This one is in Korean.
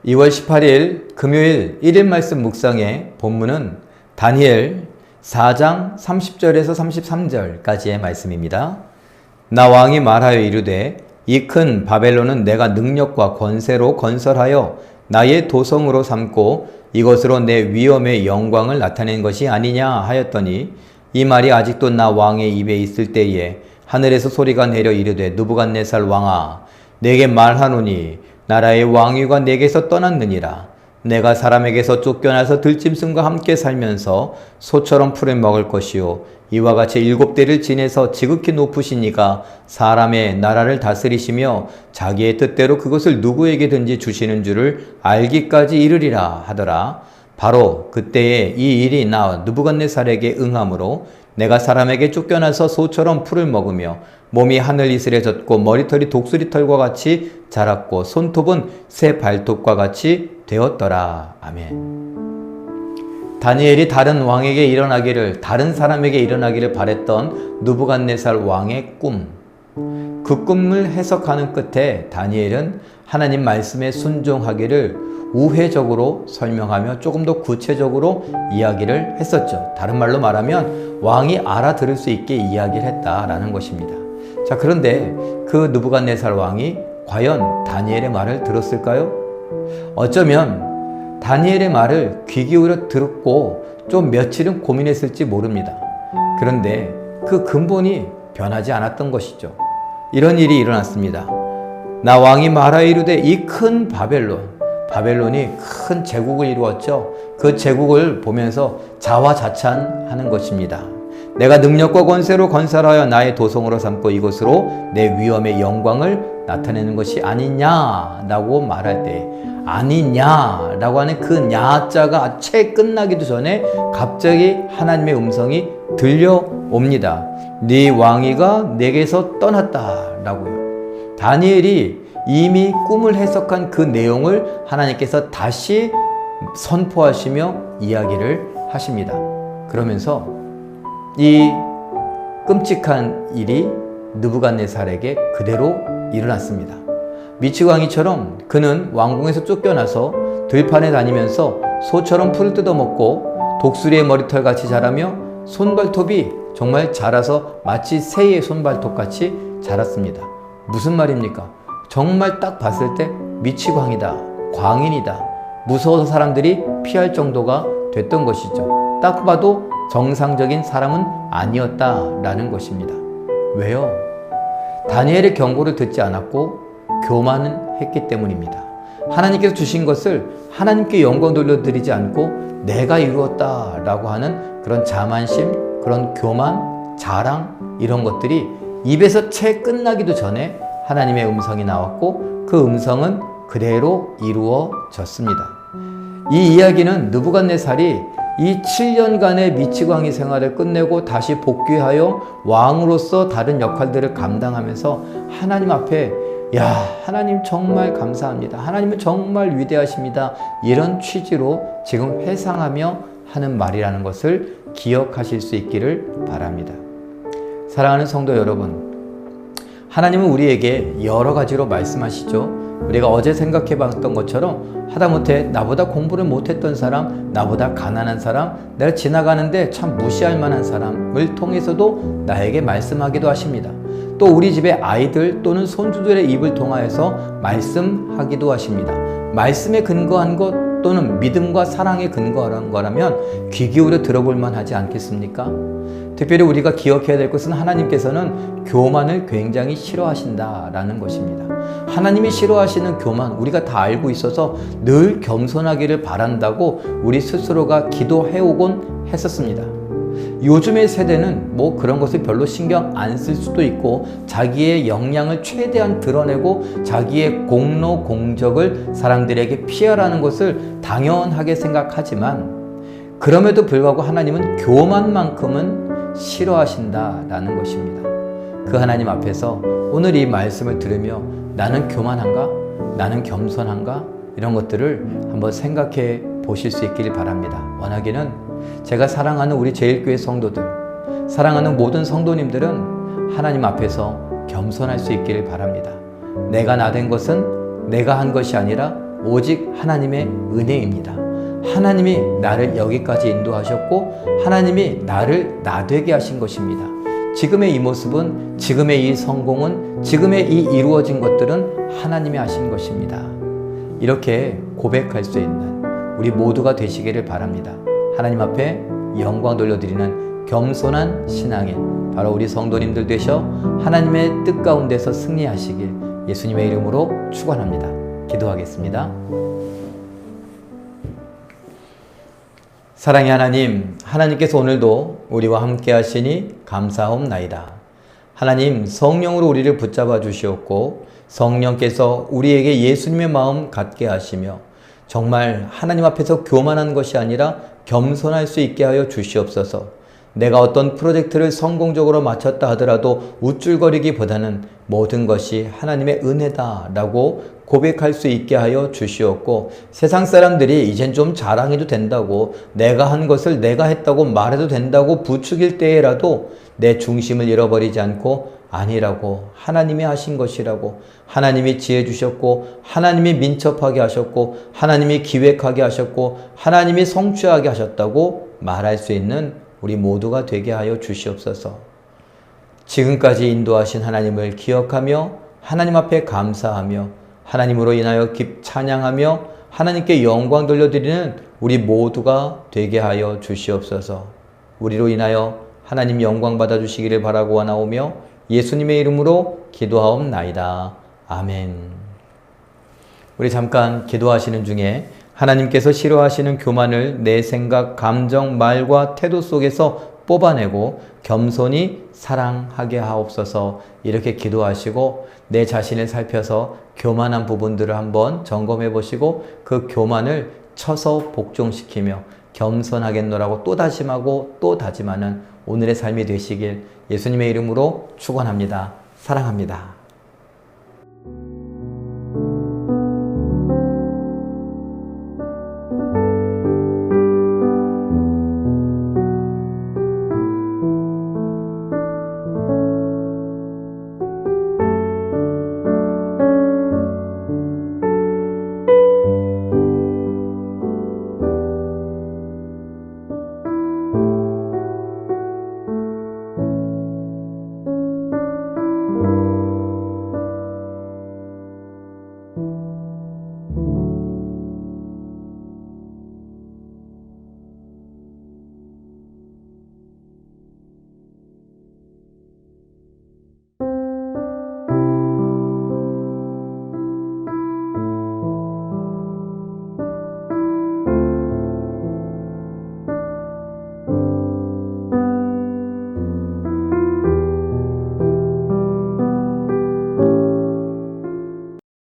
2월 18일 금요일 1일 말씀 묵상의 본문은 다니엘 4장 30절에서 33절까지의 말씀입니다. 나 왕이 말하여 이르되 이 큰 바벨론은 내가 능력과 권세로 건설하여 나의 도성으로 삼고 이것으로 내 위엄의 영광을 나타낸 것이 아니냐 하였더니 이 말이 아직도 나 왕의 입에 있을 때에 하늘에서 소리가 내려 이르되 느부갓네살 왕아 내게 말하노니 나라의 왕위가 내게서 떠났느니라. 내가 사람에게서 쫓겨나서 들짐승과 함께 살면서 소처럼 풀을 먹을 것이요 이와 같이 7대를 지내서 지극히 높으신 이가 사람의 나라를 다스리시며 자기의 뜻대로 그것을 누구에게든지 주시는 줄을 알기까지 이르리라 하더라. 바로 그때에 이 일이 나 느부갓네살에게 응함으로 내가 사람에게 쫓겨나서 소처럼 풀을 먹으며 몸이 하늘 이슬에 젖고 머리털이 독수리털과 같이 자랐고 손톱은 새 발톱과 같이 되었더라. 아멘. 다니엘이 다른 왕에게 일어나기를, 다른 사람에게 일어나기를 바랬던 느부갓네살 왕의 꿈. 그 꿈을 해석하는 끝에 다니엘은 하나님 말씀에 순종하기를 우회적으로 설명하며 조금 더 구체적으로 이야기를 했었죠. 다른 말로 말하면 왕이 알아들을 수 있게 이야기를 했다라는 것입니다. 자, 그런데 그 느부갓네살 왕이 과연 다니엘의 말을 들었을까요? 어쩌면 다니엘의 말을 귀 기울여 들었고 좀 며칠은 고민했을지 모릅니다. 그런데 그 근본이 변하지 않았던 것이죠. 이런 일이 일어났습니다. 나 왕이 말하여 이르되 이 큰 바벨론이 큰 제국을 이루었죠. 그 제국을 보면서 자화자찬하는 것입니다. 내가 능력과 권세로 건설하여 나의 도성으로 삼고 이곳으로 내 위엄의 영광을 나타내는 것이 아니냐라고 말할 때 아니냐라고 하는 그 야자가 채 끝나기도 전에 갑자기 하나님의 음성이 들려옵니다. 네 왕위가 내게서 떠났다라고요. 다니엘이 이미 꿈을 해석한 그 내용을 하나님께서 다시 선포하시며 이야기를 하십니다. 그러면서 이 끔찍한 일이 느부갓네살에게 그대로 일어났습니다. 미치광이처럼 그는 왕궁에서 쫓겨나서 들판에 다니면서 소처럼 풀을 뜯어먹고 독수리의 머리털 같이 자라며 손발톱이 정말 자라서 마치 새의 손발톱같이 자랐습니다. 무슨 말입니까? 정말 딱 봤을 때 미치광이다, 광인이다, 무서워서 사람들이 피할 정도가 됐던 것이죠. 딱 봐도 정상적인 사람은 아니었다라는 것입니다. 왜요? 다니엘의 경고를 듣지 않았고 교만은 했기 때문입니다. 하나님께서 주신 것을 하나님께 영광 돌려드리지 않고 내가 이루었다라고 하는 그런 자만심, 그런 교만, 자랑 이런 것들이 입에서 채 끝나기도 전에 하나님의 음성이 나왔고 그 음성은 그대로 이루어졌습니다. 이 이야기는 느부갓네살이 이 7년간의 미치광이 생활을 끝내고 다시 복귀하여 왕으로서 다른 역할들을 감당하면서 하나님 앞에 하나님 정말 감사합니다. 하나님은 정말 위대하십니다. 이런 취지로 지금 회상하며 하는 말이라는 것을 기억하실 수 있기를 바랍니다. 사랑하는 성도 여러분, 하나님은 우리에게 여러 가지로 말씀하시죠. 우리가 어제 생각해 봤던 것처럼 하다못해 나보다 공부를 못했던 사람, 나보다 가난한 사람, 내가 지나가는데 참 무시할 만한 사람을 통해서도 나에게 말씀하기도 하십니다. 또 우리 집의 아이들 또는 손주들의 입을 통하여서 말씀하기도 하십니다. 말씀에 근거한 것 또는 믿음과 사랑에 근거한 거라면 귀 기울여 들어볼 만하지 않겠습니까? 특별히 우리가 기억해야 될 것은 하나님께서는 교만을 굉장히 싫어하신다라는 것입니다. 하나님이 싫어하시는 교만 우리가 다 알고 있어서 늘 겸손하기를 바란다고 우리 스스로가 기도해오곤 했었습니다. 요즘의 세대는 뭐 그런 것을 별로 신경 안 쓸 수도 있고 자기의 역량을 최대한 드러내고 자기의 공로 공적을 사람들에게 피하라는 것을 당연하게 생각하지만 그럼에도 불구하고 하나님은 교만만큼은 싫어하신다라는 것입니다. 그 하나님 앞에서 오늘 이 말씀을 들으며 나는 교만한가? 나는 겸손한가? 이런 것들을 한번 생각해 보실 수 있기를 바랍니다. 원하기는 제가 사랑하는 우리 제일교회 성도들, 사랑하는 모든 성도님들은 하나님 앞에서 겸손할 수 있기를 바랍니다. 내가 나된 것은 내가 한 것이 아니라 오직 하나님의 은혜입니다. 하나님이 나를 여기까지 인도하셨고 하나님이 나를 나 되게 하신 것입니다. 지금의 이 모습은, 지금의 이 성공은, 지금의 이 이루어진 것들은 하나님이 하신 것입니다. 이렇게 고백할 수 있는 우리 모두가 되시기를 바랍니다. 하나님 앞에 영광 돌려드리는 겸손한 신앙인 바로 우리 성도님들 되셔 하나님의 뜻 가운데서 승리하시길 예수님의 이름으로 축원합니다. 기도하겠습니다. 사랑의 하나님, 하나님께서 오늘도 우리와 함께 하시니 감사옵나이다. 하나님, 성령으로 우리를 붙잡아 주시었고 성령께서 우리에게 예수님의 마음 갖게 하시며 정말 하나님 앞에서 교만한 것이 아니라 겸손할 수 있게 하여 주시옵소서. 내가 어떤 프로젝트를 성공적으로 마쳤다 하더라도 우쭐거리기보다는 모든 것이 하나님의 은혜다라고 고백할 수 있게 하여 주시옵고 세상 사람들이 이젠 좀 자랑해도 된다고 내가 한 것을 내가 했다고 말해도 된다고 부추길 때에라도 내 중심을 잃어버리지 않고 아니라고 하나님이 하신 것이라고 하나님이 지혜 주셨고 하나님이 민첩하게 하셨고 하나님이 기획하게 하셨고 하나님이 성취하게 하셨다고 말할 수 있는 우리 모두가 되게 하여 주시옵소서. 지금까지 인도하신 하나님을 기억하며 하나님 앞에 감사하며 하나님으로 인하여 찬양하며 하나님께 영광 돌려드리는 우리 모두가 되게 하여 주시옵소서. 우리로 인하여 하나님 영광 받아주시기를 바라고 원하오며 예수님의 이름으로 기도하옵나이다. 아멘. 우리 잠깐 기도하시는 중에 하나님께서 싫어하시는 교만을 내 생각, 감정, 말과 태도 속에서 뽑아내고 겸손히 사랑하게 하옵소서. 이렇게 기도하시고 내 자신을 살펴서 교만한 부분들을 한번 점검해 보시고 그 교만을 쳐서 복종시키며 겸손하겠노라고 또 다짐하고 또 다짐하는 오늘의 삶이 되시길 예수님의 이름으로 축원합니다. 사랑합니다.